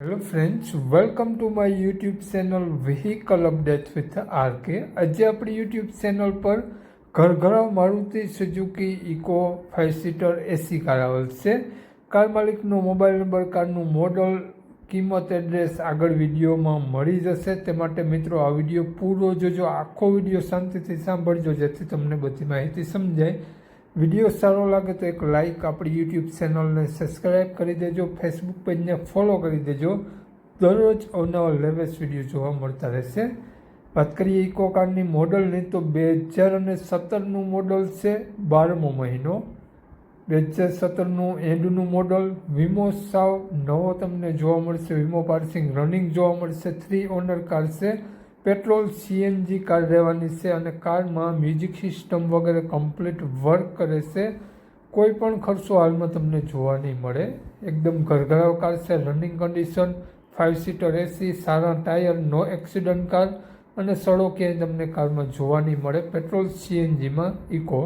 Hello friends, welcome to my YouTube channel vehicle update with RK. આજે આપણી YouTube channel પર ઘરઘરાવ Maruti Suzuki Eeco 5 seater AC car આવેલ છે. કાર માલિકનો મોબાઈલ નંબર, કારનું મોડલ, કિંમત, એડ્રેસ આગળ વિડીયોમાં મળી જશે. તે માટે મિત્રો આ વિડીયો પૂરો જોજો, આખો વિડીયો શાંતિથી સાંભળજો જેથી તમને બધી માહિતી સમજાય. વિડીયો સારો લાગે તો એક લાઇક, આપણી યુટ્યુબ ચેનલને સબસ્ક્રાઈબ કરી દેજો, ફેસબુક પેજને ફોલો કરી દેજો. દરરોજ અવનવા લેટેસ્ટ વિડીયો જોવા મળતા રહેશે. વાત કરીએ ઇકો કારની મોડલની તો 2017નું મોડલ છે, 12મો મહિનો 2017નું એન્ડનું મોડલ. વીમો સાવ નવો તમને જોવા મળશે, વીમો પાર્સિંગ રનિંગ જોવા મળશે. 3 ઓનર કાર છે, પેટ્રોલ સીએનજી કાર રહેવાની છે અને કારમાં મ્યુઝિક સિસ્ટમ વગેરે કમ્પ્લીટ વર્ક કરે છે. કોઈ પણ ખર્ચો હાલમાં તમને જોવા નહીં મળે. એકદમ ઘરઘરાવ કાર છે, રનિંગ કન્ડિશન, 5 સીટર એસી, સારા ટાયર, નો એક્સિડન્ટ કાર અને સડો ક્યાંય તમને કારમાં જોવા નહીં મળે. પેટ્રોલ સીએનજીમાં ઇકો.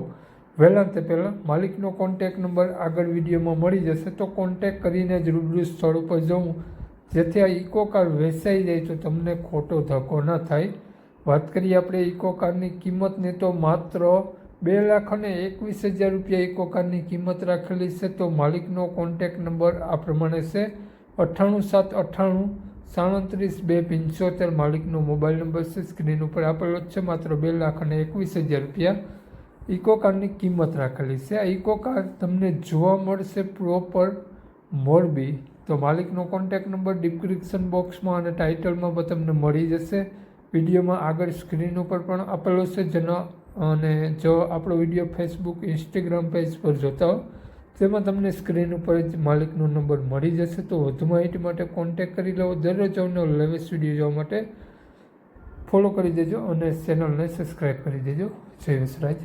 વહેલા તે પહેલાં માલિકનો કોન્ટેક નંબર આગળ વિડીયોમાં મળી જશે, તો કોન્ટેક કરીને જ રૂબરૂ સ્થળ ઉપર જવું જેથી આ ઇકો કાર વેચાઈ જાય તો તમને ખોટો ધક્કો ન થાય. વાત કરીએ આપણે ઇકો કારની કિંમતની તો માત્ર 2,21,000 રૂપિયા ઇકો કારની કિંમત રાખેલી છે. તો માલિકનો કોન્ટેક નંબર આ પ્રમાણે છે: 98 798 37 275. માલિકનો મોબાઈલ નંબર છે, સ્ક્રીન ઉપર આપેલો જ છે. માત્ર 2,21,000 રૂપિયા ઇકો કારની કિંમત રાખેલી છે. આ ઇકો કાર તમને જોવા મળશે પ્રોપર મોરબી. તો માલિકનો કોન્ટેક નંબર ડિસ્ક્રિપ્શન બોક્સમાં અને ટાઇટલમાં પણ તમને મળી જશે. વિડીયોમાં આગળ સ્ક્રીન ઉપર પણ આપેલો છે. અને જો આપણો વિડીયો ફેસબુક, ઇન્સ્ટાગ્રામ પેજ પર જોતા હો તેમાં તમને સ્ક્રીન ઉપર જ માલિકનો નંબર મળી જશે. તો વધુ માહિતી માટે કોન્ટેક કરી લો. દરરોજ લેટેસ્ટ વિડીયો જોવા માટે ફોલો કરી દેજો અને ચેનલને સબસ્ક્રાઈબ કરી દેજો. જય વિસરાજ.